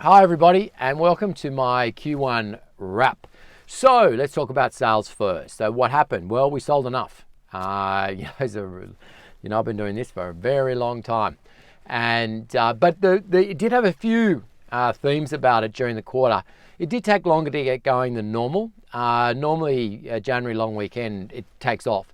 Hi everybody, and welcome to my Q1 wrap. So let's talk about sales first. So what happened? Well, we sold enough. I've been doing this for a very long time, and but it did have a few themes about it during the quarter. It did take longer to get going than normal. Normally, January long weekend it takes off,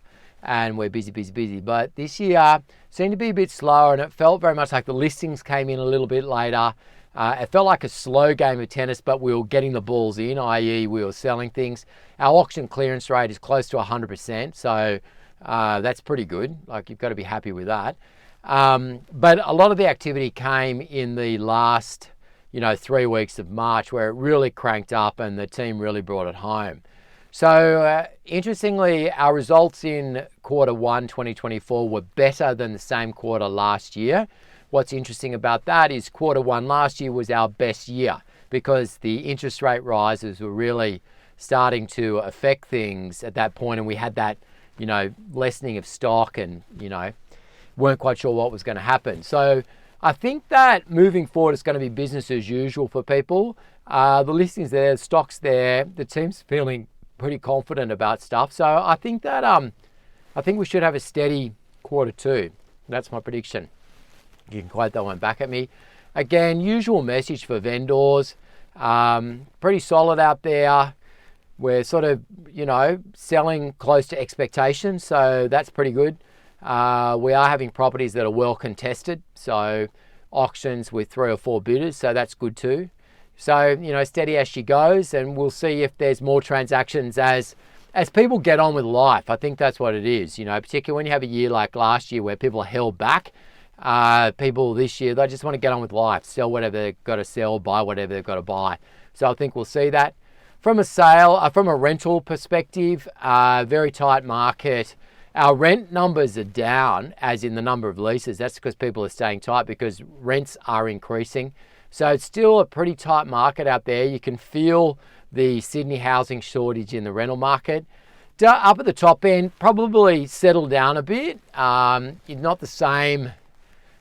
and we're busy. But this year seemed to be a bit slower, and it felt very much like the listings came in a little bit later. It felt like a slow game of tennis, but we were getting the balls in, i.e. we were selling things. Our auction clearance rate is close to 100%, so that's pretty good. Like, you've got to be happy with that. But a lot of the activity came in the last, 3 weeks of March, where it really cranked up and the team really brought it home. So interestingly, our results in Q1 2024 were better than the same quarter last year. What's interesting about that is Q1 last year was our best year because the interest rate rises were really starting to affect things at that point, and we had that, lessening of stock and, weren't quite sure what was going to happen. So I think that moving forward, it's going to be business as usual for people. The listings there, the stock's there, the team's feeling pretty confident about stuff. So I think that we should have a steady Q2. That's my prediction. You can quote that one back at me. Again, usual message for vendors. Pretty solid out there. We're sort of, selling close to expectations, so that's pretty good. We are having properties that are well contested, so auctions with 3 or 4 bidders, so that's good too. So, steady as she goes, and we'll see if there's more transactions as people get on with life. I think that's what it is, particularly when you have a year like last year where people are held back. People this year, they just want to get on with life, sell whatever they've got to sell, buy whatever they've got to buy. So I think we'll see that. From a rental perspective, very tight market. Our rent numbers are down, as in the number of leases. That's because people are staying tight because rents are increasing. So it's still a pretty tight market out there. You can feel the Sydney housing shortage in the rental market. Up at the top end, probably settled down a bit. Not the same,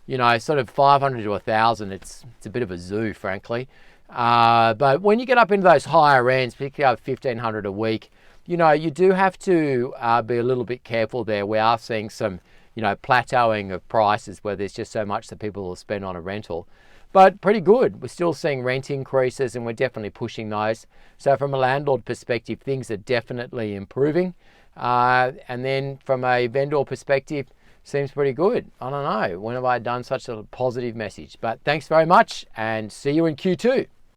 sort of 500 to 1,000. It's a bit of a zoo, frankly. But when you get up into those higher ends, particularly over 1,500 a week, you do have to be a little bit careful there. We are seeing some, plateauing of prices where there's just so much that people will spend on a rental. But pretty good. We're still seeing rent increases, and we're definitely pushing those. So from a landlord perspective, things are definitely improving. And then from a vendor perspective, seems pretty good. I don't know. When have I done such a positive message? But thanks very much, and see you in Q2.